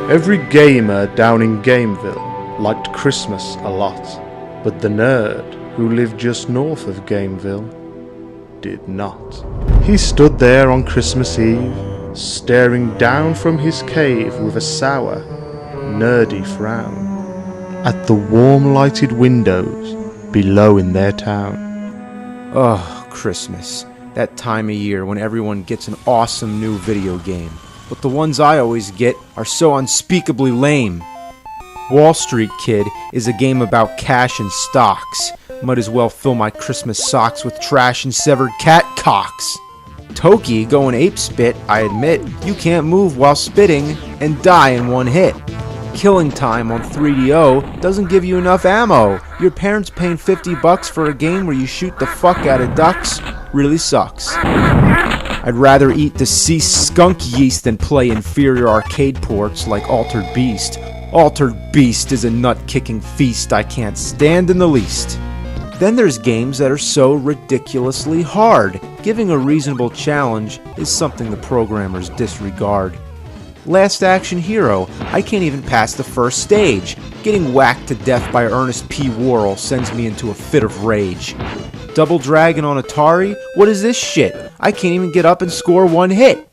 Every gamer down in Gameville liked Christmas a lot, but the nerd who lived just north of Gameville did not. He stood there on Christmas Eve, staring down from his cave with a sour, nerdy frown at the warm lighted windows below in their town. Oh, Christmas. That time of year when everyone gets an awesome new video game. But the ones I always get are so unspeakably lame. Wall Street Kid is a game about cash and stocks. Might as well fill my Christmas socks with trash and severed cat cocks. Toki going ape spit, I admit. You can't move while spitting and die in one hit. Killing Time on 3DO doesn't give you enough ammo. Your parents paying $50 for a game where you shoot the fuck out of ducks really sucks. I'd rather eat deceased skunk yeast than play inferior arcade ports like Altered Beast. Altered Beast is a nut-kicking feast I can't stand in the least. Then there's games that are so ridiculously hard. Giving a reasonable challenge is something the programmers disregard. Last Action Hero, I can't even pass the first stage. Getting whacked to death by Ernest P. Worrell sends me into a fit of rage. Double Dragon on Atari? What is this shit? I can't even get up and score one hit.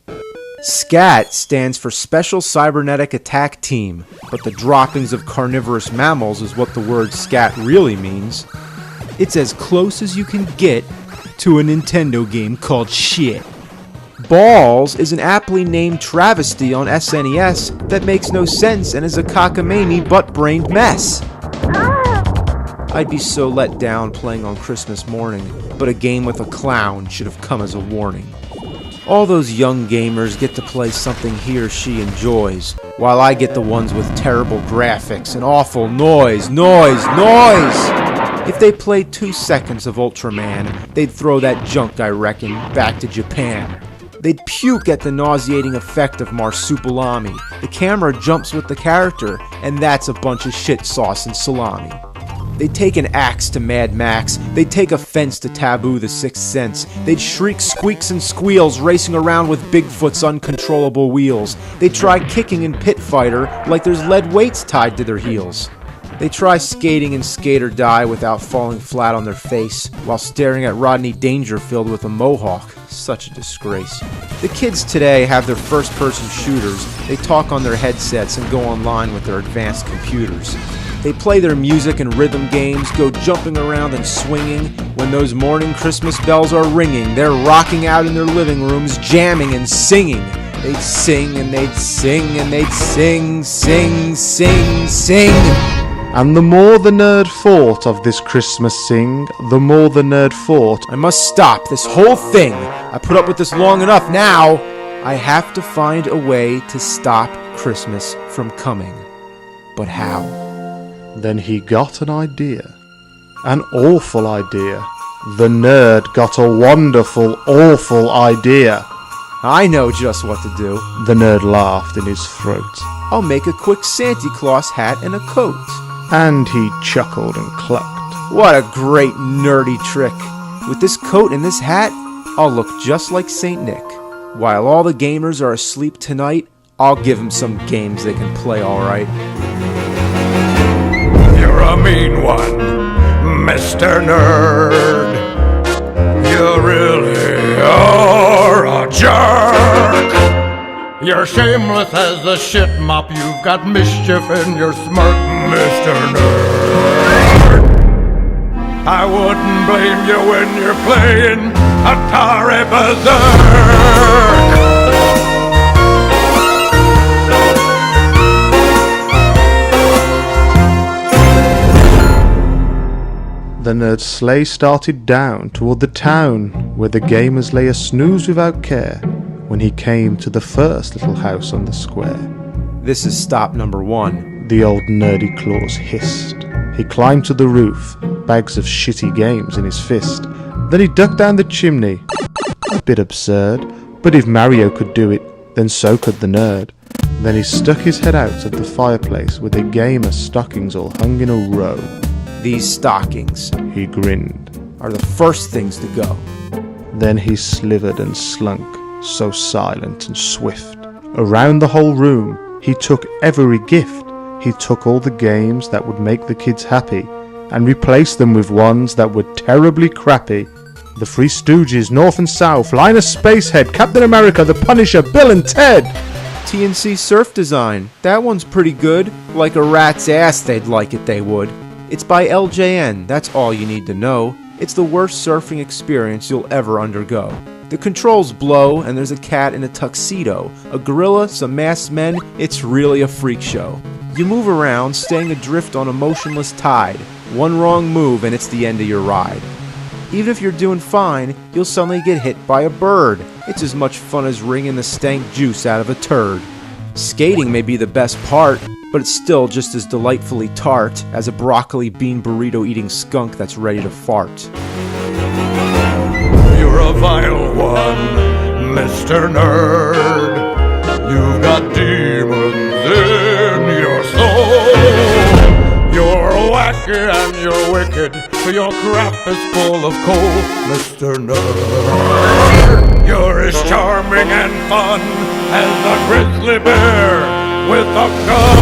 SCAT stands for Special Cybernetic Attack Team, but the droppings of carnivorous mammals is what the word SCAT really means. It's as close as you can get to a Nintendo game called shit. Balls is an aptly named travesty on SNES that makes no sense and is a cockamamie butt-brained mess. I'd be so let down playing on Christmas morning, but a game with a clown should have come as a warning. All those young gamers get to play something he or she enjoys, while I get the ones with terrible graphics and awful noise. If they played 2 seconds of Ultraman, they'd throw that junk, I reckon, back to Japan. They'd puke at the nauseating effect of Marsupilami. The camera jumps with the character, and that's a bunch of shit sauce and salami. They'd take an axe to Mad Max. They'd take offense to Taboo the Sixth Sense. They'd shriek squeaks and squeals, racing around with Bigfoot's uncontrollable wheels. They'd try kicking in Pit Fighter like there's lead weights tied to their heels. They try skating in Skate or Die without falling flat on their face, while staring at Rodney Dangerfield with a mohawk. Such a disgrace. The kids today have their first-person shooters. They talk on their headsets and go online with their advanced computers. They play their music and rhythm games, go jumping around and swinging. When those morning Christmas bells are ringing, they're rocking out in their living rooms, jamming and singing. They'd sing and they'd sing and they'd sing. And the more the nerd thought of this Christmas sing, the more the nerd thought, I must stop this whole thing. I put up with this long enough now. I have to find a way to stop Christmas from coming. But how? Then he got an idea. An awful idea. The nerd got a wonderful, awful idea. I know just what to do. The nerd laughed in his throat. I'll make a quick Santa Claus hat and a coat. And he chuckled and clucked. What a great nerdy trick. With this coat and this hat, I'll look just like Saint Nick. While all the gamers are asleep tonight, I'll give them some games they can play alright. You're a mean one, Mr. Nerd. You really are a jerk. You're shameless as a shit mop. You've got mischief in your smirk, Mr. Nerd. I wouldn't blame you when you're playing Atari Berserk. The nerd's sleigh started down toward the town, where the gamers lay a snooze without care, when he came to the first little house on the square. This is stop number 1. The old nerdy Claus hissed. He climbed to the roof, bags of shitty games in his fist. Then he ducked down the chimney. A bit absurd, but if Mario could do it, then so could the nerd. Then he stuck his head out at the fireplace where the gamer stockings all hung in a row. These stockings, he grinned, are the first things to go. Then he slithered and slunk, so silent and swift, around the whole room, He took every gift. He took all the games that would make the kids happy and replaced them with ones that were terribly crappy. The Three Stooges, North and South, Linus Spacehead, Captain America, The Punisher, Bill and Ted. TNC Surf Design, that one's pretty good. Like a rat's ass they'd like it, they would. It's by LJN, that's all you need to know. It's the worst surfing experience you'll ever undergo. The controls blow, and there's a cat in a tuxedo, a gorilla, some masked men. It's really a freak show. You move around, staying adrift on a motionless tide. One wrong move and it's the end of your ride. Even if you're doing fine, you'll suddenly get hit by a bird. It's as much fun as wringing the stank juice out of a turd. Skating may be the best part, but it's still just as delightfully tart as a broccoli bean burrito eating skunk that's ready to fart. You're a vile one, Mr. Nerd. You've got demons in your soul. You're wacky and you're wicked. Your crap is full of coal, Mr. Nerd. You're as charming and fun as a grizzly bear with a gun.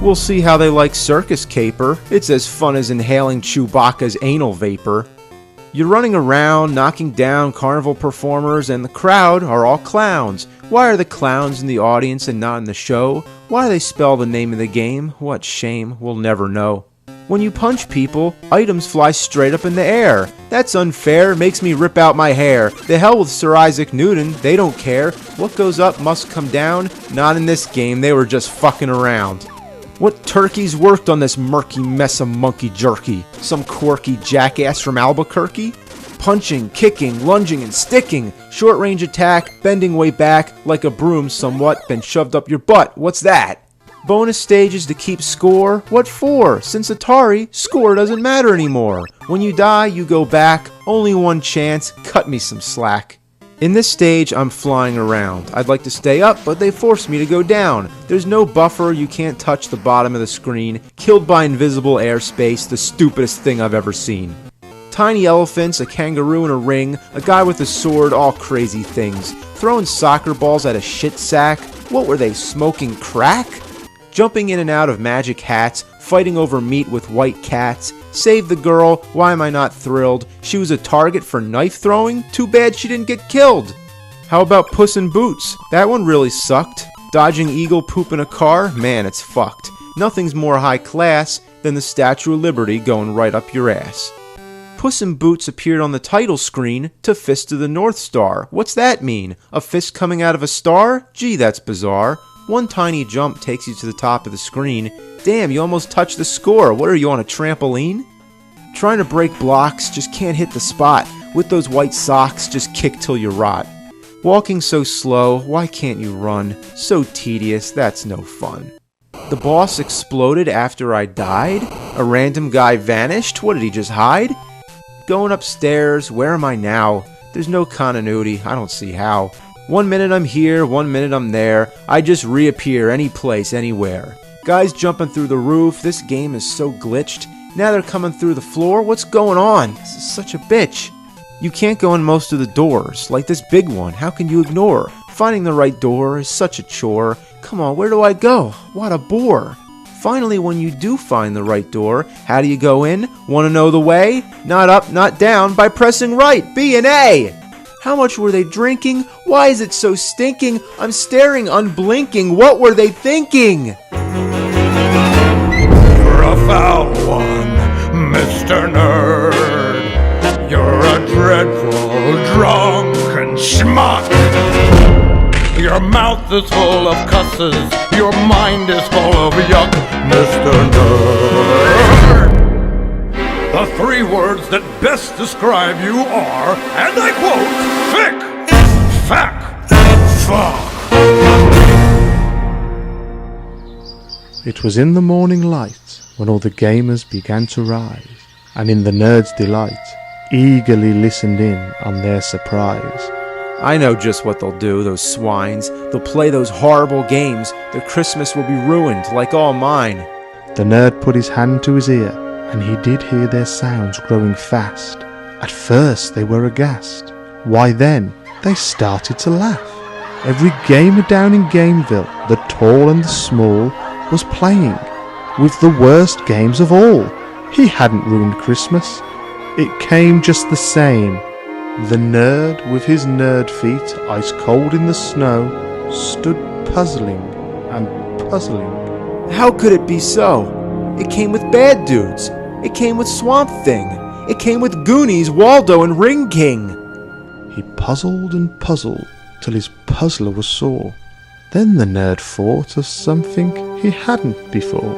We'll see how they like Circus Caper. It's as fun as inhaling Chewbacca's anal vapor. You're running around, knocking down carnival performers, and the crowd are all clowns. Why are the clowns in the audience and not in the show? Why do they spell the name of the game? What shame, we'll never know. When you punch people, items fly straight up in the air. That's unfair, makes me rip out my hair. The hell with Sir Isaac Newton, they don't care. What goes up must come down. Not in this game, they were just fucking around. What turkeys worked on this murky mess of monkey jerky? Some quirky jackass from Albuquerque? Punching, kicking, lunging, and sticking. Short range attack, bending way back, like a broom somewhat, been shoved up your butt. What's that? Bonus stages to keep score? What for? Since Atari, score doesn't matter anymore. When you die, you go back. Only one chance, cut me some slack. In this stage, I'm flying around. I'd like to stay up, but they force me to go down. There's no buffer, you can't touch the bottom of the screen. Killed by invisible airspace, the stupidest thing I've ever seen. Tiny elephants, a kangaroo in a ring, a guy with a sword, all crazy things. Throwing soccer balls at a shit sack. What were they, smoking crack? Jumping in and out of magic hats, fighting over meat with white cats. Save the girl, why am I not thrilled? She was a target for knife throwing? Too bad she didn't get killed. How about Puss in Boots? That one really sucked. Dodging eagle poop in a car? Man, it's fucked. Nothing's more high class than the Statue of Liberty going right up your ass. Puss in Boots appeared on the title screen to Fist of the Northstar. What's that mean? A fist coming out of a star? Gee, that's bizarre. One tiny jump takes you to the top of the screen. Damn, you almost touched the score. What are you, on a trampoline? Trying to break blocks, just can't hit the spot. With those white socks, just kick till you rot. Walking so slow, why can't you run? So tedious, that's no fun. The boss exploded after I died? A random guy vanished? What, did he just hide? Going upstairs, where am I now? There's no continuity, I don't see how. 1 minute I'm here, 1 minute I'm there. I just reappear any place, anywhere. Guys jumping through the roof, this game is so glitched. Now they're coming through the floor, what's going on? This is such a bitch. You can't go in most of the doors, like this big one, how can you ignore? Finding the right door is such a chore. Come on, where do I go? What a bore. Finally, when you do find the right door, how do you go in? Want to know the way? Not up, not down, by pressing right, B and A. How much were they drinking? Why is it so stinking? I'm staring unblinking. What were they thinking? You're a foul one, Mr. Nerd. You're a dreadful, drunken schmuck. Your mouth is full of cusses. Your mind is full of yuck, Mr. Nerd. The three words that best describe you are, and I quote, thick, fack, fuck. It was in the morning light when all the gamers began to rise, and in the nerds' delight, eagerly listened in on their surprise. I know just what they'll do, those swines. They'll play those horrible games. Their Christmas will be ruined, like all mine. The nerd put his hand to his ear, and he did hear their sounds growing fast. At first they were aghast. Why then, they started to laugh. Every gamer down in Gameville, the tall and the small, was playing with the worst games of all. He hadn't ruined Christmas. It came just the same. The nerd, with his nerd feet ice cold in the snow, stood puzzling and puzzling. How could it be so? It came with Bad Dudes. It came with Swamp Thing. It came with Goonies, Waldo, and Ring King. He puzzled and puzzled till his puzzler was sore. Then the nerd thought of something he hadn't before.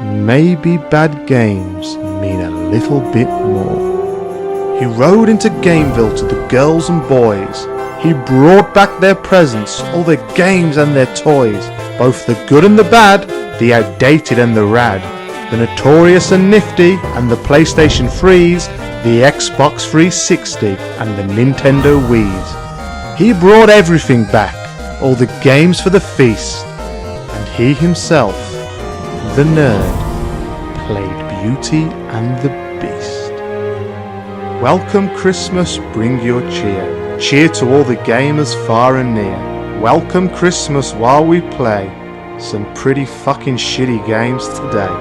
Maybe bad games mean a little bit more. He rode into Gameville to the girls and boys. He brought back their presents, all their games and their toys, both the good and the bad, the outdated and the rad, the notorious and nifty, and the PlayStation 3s, the Xbox 360, and the Nintendo Wii's. He brought everything back, all the games for the feast, and he himself, the nerd, played Beauty and the Beast. Welcome Christmas, bring your cheer, cheer to all the gamers far and near. Welcome Christmas while we play some pretty fucking shitty games today.